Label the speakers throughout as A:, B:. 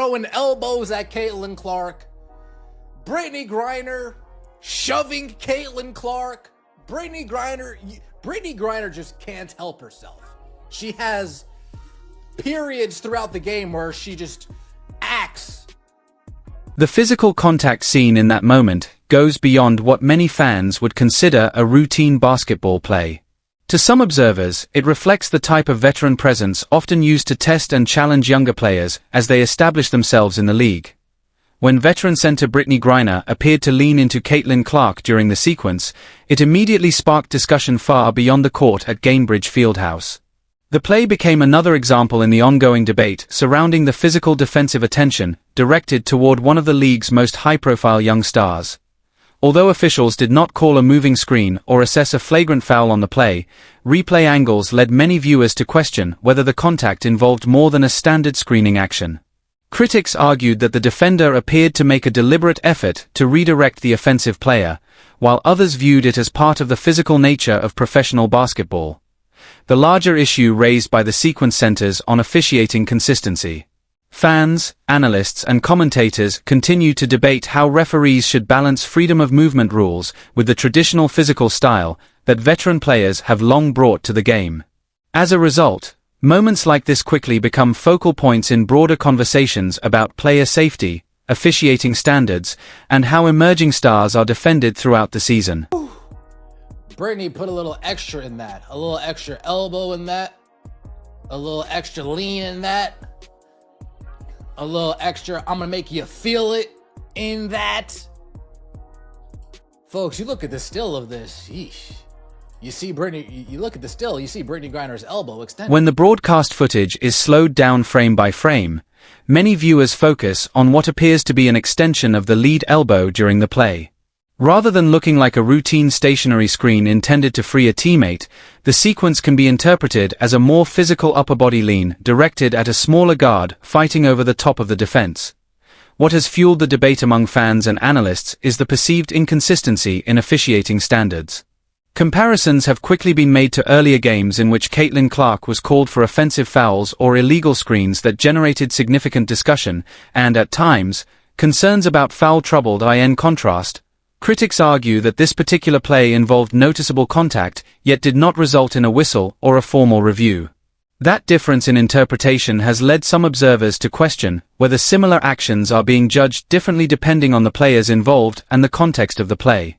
A: throwing elbows at Caitlin Clark. Brittney Griner shoving Caitlin Clark. Brittney Griner just can't help herself. She has periods throughout the game where she just acts.
B: The physical contact seen in that moment goes beyond what many fans would consider a routine basketball play. To some observers, it reflects the type of veteran presence often used to test and challenge younger players as they establish themselves in the league. When veteran center Brittney Griner appeared to lean into Caitlin Clark during the sequence, it immediately sparked discussion far beyond the court at Gainbridge Fieldhouse. The play became another example in the ongoing debate surrounding the physical defensive attention directed toward one of the league's most high-profile young stars. Although officials did not call a moving screen or assess a flagrant foul on the play, replay angles led many viewers to question whether the contact involved more than a standard screening action. Critics argued that the defender appeared to make a deliberate effort to redirect the offensive player, while others viewed it as part of the physical nature of professional basketball. The larger issue raised by the sequence centers on officiating consistency. Fans, analysts, and commentators continue to debate how referees should balance freedom of movement rules with the traditional physical style that veteran players have long brought to the game. As a result, moments like this quickly become focal points in broader conversations about player safety, officiating standards, and how emerging stars are defended throughout the season.
A: Brittney put a little extra in that, a little extra elbow in that, a little extra lean in that, a little extra I'm gonna make you feel it in that. Folks, you look at the still of this, yeesh. You see Brittney, you look at the still, you see Brittney Griner's elbow extended.
B: When the broadcast footage is slowed down frame by frame, many viewers focus on what appears to be an extension of the lead elbow during the play. Rather than looking like a routine stationary screen intended to free a teammate, the sequence can be interpreted as a more physical upper body lean directed at a smaller guard fighting over the top of the defense. What has fueled the debate among fans and analysts is the perceived inconsistency in officiating standards. Comparisons have quickly been made to earlier games in which Caitlin Clark was called for offensive fouls or illegal screens that generated significant discussion, and at times, concerns about foul trouble. In contrast, critics argue that this particular play involved noticeable contact, yet did not result in a whistle or a formal review. That difference in interpretation has led some observers to question whether similar actions are being judged differently depending on the players involved and the context of the play.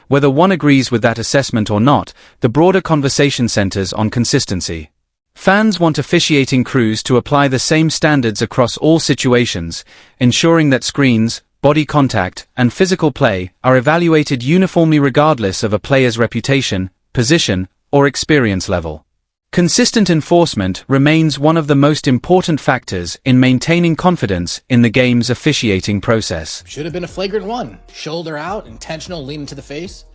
B: Whether one agrees with that assessment or not, the broader conversation centers on consistency. Fans want officiating crews to apply the same standards across all situations, ensuring that screens, body contact, and physical play are evaluated uniformly regardless of a player's reputation, position, or experience level. Consistent enforcement remains one of the most important factors in maintaining confidence in the game's officiating process.
A: Should have been a flagrant one. Shoulder out, intentional lean into the face.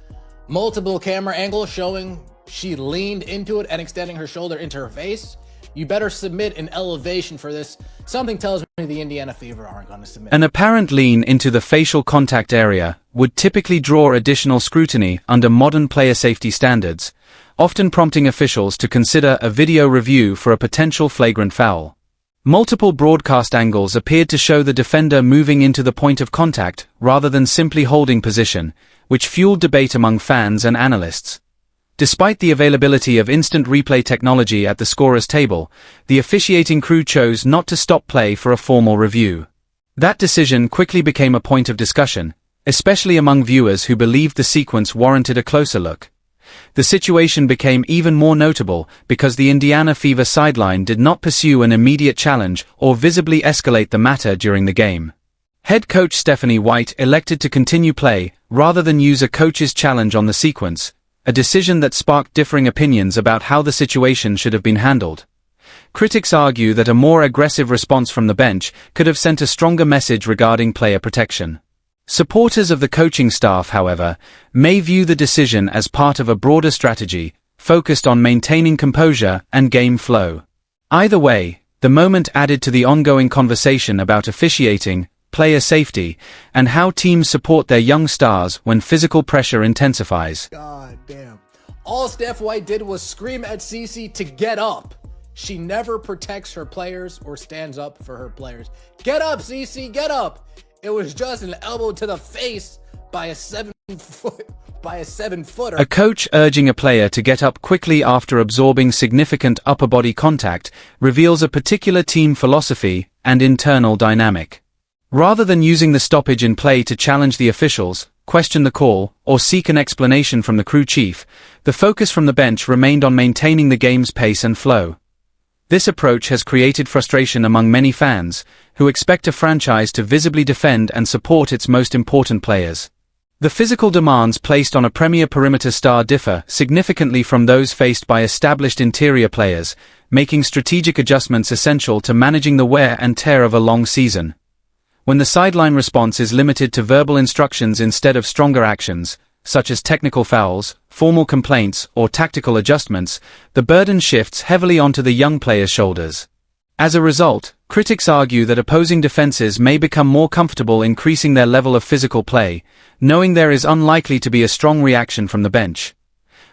A: Multiple camera angles showing she leaned into it and extending her shoulder into her face. You better submit an elevation for this. Something tells me the Indiana Fever aren't going to submit.
B: An apparent lean into the facial contact area would typically draw additional scrutiny under modern player safety standards, often prompting officials to consider a video review for a potential flagrant foul. Multiple broadcast angles appeared to show the defender moving into the point of contact rather than simply holding position, which fueled debate among fans and analysts. Despite the availability of instant replay technology at the scorer's table, the officiating crew chose not to stop play for a formal review. That decision quickly became a point of discussion, especially among viewers who believed the sequence warranted a closer look. The situation became even more notable because the Indiana Fever sideline did not pursue an immediate challenge or visibly escalate the matter during the game. Head coach Stephanie White elected to continue play rather than use a coach's challenge on the sequence, a decision that sparked differing opinions about how the situation should have been handled. Critics argue that a more aggressive response from the bench could have sent a stronger message regarding player protection. Supporters of the coaching staff, however, may view the decision as part of a broader strategy, focused on maintaining composure and game flow. Either way, the moment added to the ongoing conversation about officiating, player safety, and how teams support their young stars when physical pressure intensifies.
A: God damn. All Steph White did was scream at Cece to get up. She never protects her players or stands up for her players. Get up, CC, get up. It was just an elbow to the face by a 7-footer.
B: A coach urging a player to get up quickly after absorbing significant upper body contact reveals a particular team philosophy and internal dynamic. Rather than using the stoppage in play to challenge the officials, question the call, or seek an explanation from the crew chief, the focus from the bench remained on maintaining the game's pace and flow. This approach has created frustration among many fans, who expect a franchise to visibly defend and support its most important players. The physical demands placed on a premier perimeter star differ significantly from those faced by established interior players, making strategic adjustments essential to managing the wear and tear of a long season. When the sideline response is limited to verbal instructions instead of stronger actions, such as technical fouls, formal complaints, or tactical adjustments, the burden shifts heavily onto the young players' shoulders. As a result, critics argue that opposing defenses may become more comfortable increasing their level of physical play, knowing there is unlikely to be a strong reaction from the bench.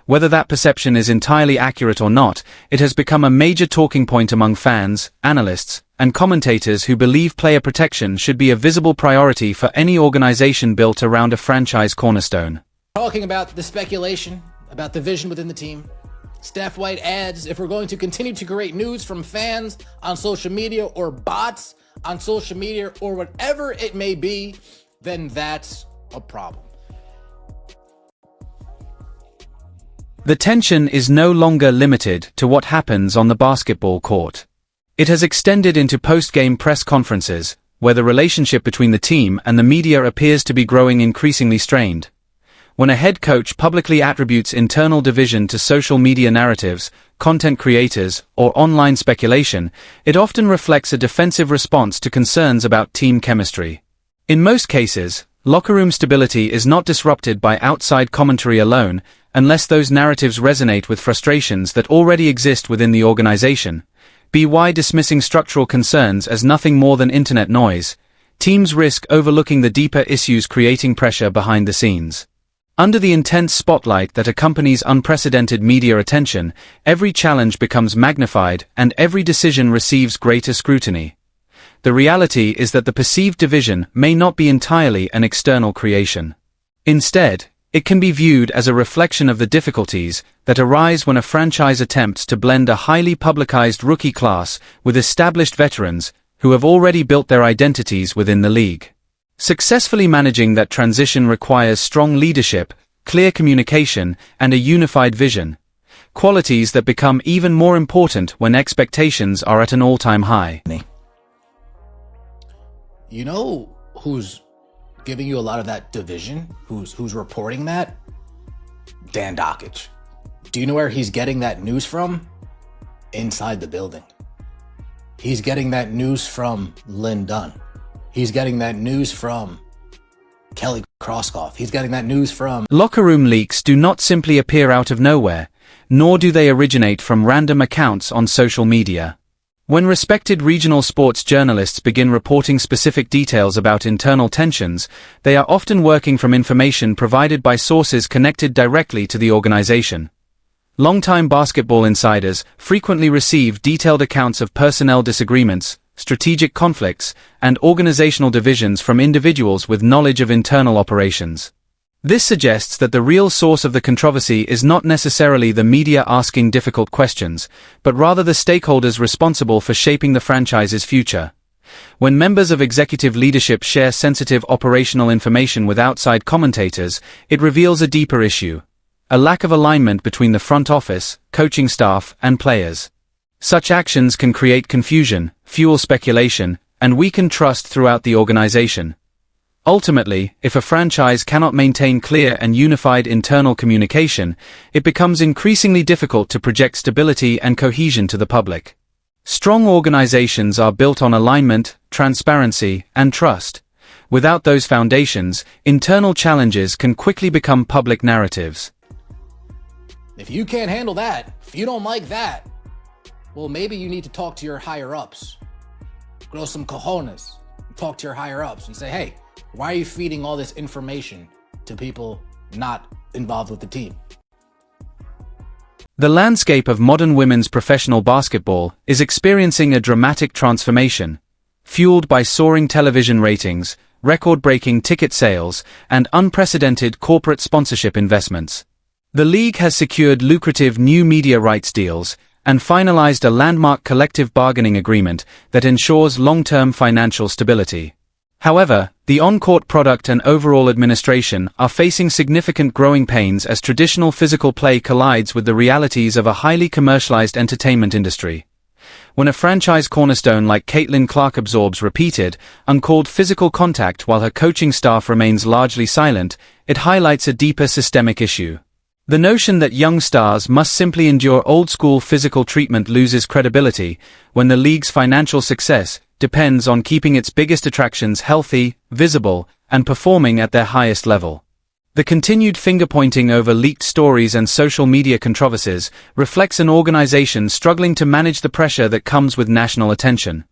B: Whether that perception is entirely accurate or not, it has become a major talking point among fans, analysts, and commentators who believe player protection should be a visible priority for any organization built around a franchise cornerstone.
A: Talking about the speculation, about the vision within the team, Steph White adds, if we're going to continue to create news from fans on social media or bots on social media or whatever it may be, then that's a problem.
B: The tension is no longer limited to what happens on the basketball court. It has extended into post-game press conferences, where the relationship between the team and the media appears to be growing increasingly strained. When a head coach publicly attributes internal division to social media narratives, content creators, or online speculation, it often reflects a defensive response to concerns about team chemistry. In most cases, locker room stability is not disrupted by outside commentary alone, unless those narratives resonate with frustrations that already exist within the organization. By dismissing structural concerns as nothing more than internet noise, teams risk overlooking the deeper issues creating pressure behind the scenes. Under the intense spotlight that accompanies unprecedented media attention, every challenge becomes magnified and every decision receives greater scrutiny. The reality is that the perceived division may not be entirely an external creation. Instead, it can be viewed as a reflection of the difficulties that arise when a franchise attempts to blend a highly publicized rookie class with established veterans who have already built their identities within the league. Successfully managing that transition requires strong leadership, clear communication, and a unified vision, qualities that become even more important when expectations are at an all-time high.
A: You know who's giving you a lot of that division? Who's reporting that? Dan Dockich. Do you know where he's getting that news from? Inside the building. He's getting that news from Lynn Dunn. He's getting that news from Kelly Krauskopf. He's getting that news from...
B: Locker room leaks do not simply appear out of nowhere, nor do they originate from random accounts on social media. When respected regional sports journalists begin reporting specific details about internal tensions, they are often working from information provided by sources connected directly to the organization. Longtime basketball insiders frequently receive detailed accounts of personnel disagreements, strategic conflicts, and organizational divisions from individuals with knowledge of internal operations. This suggests that the real source of the controversy is not necessarily the media asking difficult questions, but rather the stakeholders responsible for shaping the franchise's future. When members of executive leadership share sensitive operational information with outside commentators, it reveals a deeper issue: a lack of alignment between the front office, coaching staff, and players. Such actions can create confusion, fuel speculation, and weaken trust throughout the organization. Ultimately, if a franchise cannot maintain clear and unified internal communication, it becomes increasingly difficult to project stability and cohesion to the public. Strong organizations are built on alignment, transparency, and trust. Without those foundations, internal challenges can quickly become public narratives.
A: If you can't handle that, if you don't like that, well, maybe you need to talk to your higher-ups. Grow some cojones. Talk to your higher-ups and say, hey, why are you feeding all this information to people not involved with the team?
B: The landscape of modern women's professional basketball is experiencing a dramatic transformation, fueled by soaring television ratings, record-breaking ticket sales, and unprecedented corporate sponsorship investments. The league has secured lucrative new media rights deals and finalized a landmark collective bargaining agreement that ensures long-term financial stability. However, the on-court product and overall administration are facing significant growing pains as traditional physical play collides with the realities of a highly commercialized entertainment industry. When a franchise cornerstone like Caitlin Clark absorbs repeated, uncalled physical contact while her coaching staff remains largely silent, it highlights a deeper systemic issue. The notion that young stars must simply endure old-school physical treatment loses credibility when the league's financial success depends on keeping its biggest attractions healthy, visible, and performing at their highest level. The continued finger-pointing over leaked stories and social media controversies reflects an organization struggling to manage the pressure that comes with national attention.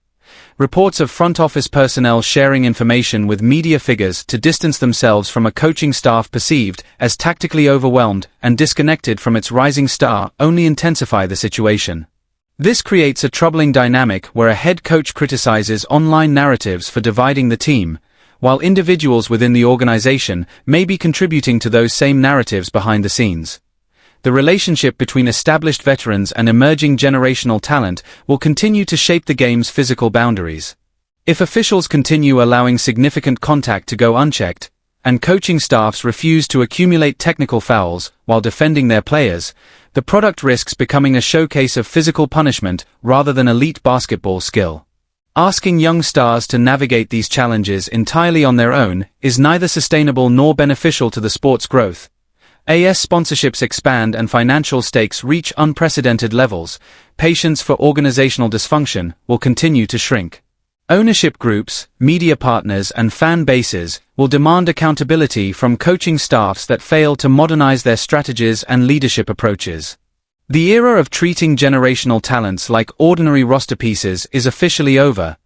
B: Reports of front office personnel sharing information with media figures to distance themselves from a coaching staff perceived as tactically overwhelmed and disconnected from its rising star only intensify the situation. This creates a troubling dynamic where a head coach criticizes online narratives for dividing the team, while individuals within the organization may be contributing to those same narratives behind the scenes. The relationship between established veterans and emerging generational talent will continue to shape the game's physical boundaries. If officials continue allowing significant contact to go unchecked, and coaching staffs refuse to accumulate technical fouls while defending their players, the product risks becoming a showcase of physical punishment rather than elite basketball skill. Asking young stars to navigate these challenges entirely on their own is neither sustainable nor beneficial to the sport's growth. As sponsorships expand and financial stakes reach unprecedented levels, patience for organizational dysfunction will continue to shrink. Ownership groups, media partners, and fan bases will demand accountability from coaching staffs that fail to modernize their strategies and leadership approaches. The era of treating generational talents like ordinary roster pieces is officially over,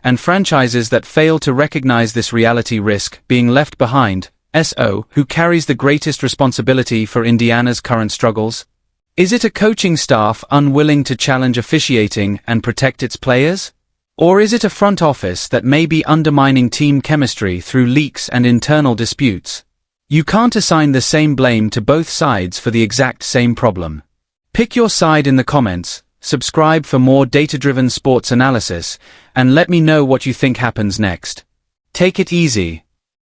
B: and franchises that fail to recognize this reality risk being left behind. Who carries the greatest responsibility for Indiana's current struggles? Is it a coaching staff unwilling to challenge officiating and protect its players? Or is it a front office that may be undermining team chemistry through leaks and internal disputes? You can't assign the same blame to both sides for the exact same problem. Pick your side in the comments, subscribe for more data-driven sports analysis, and let me know what you think happens next. Take it easy.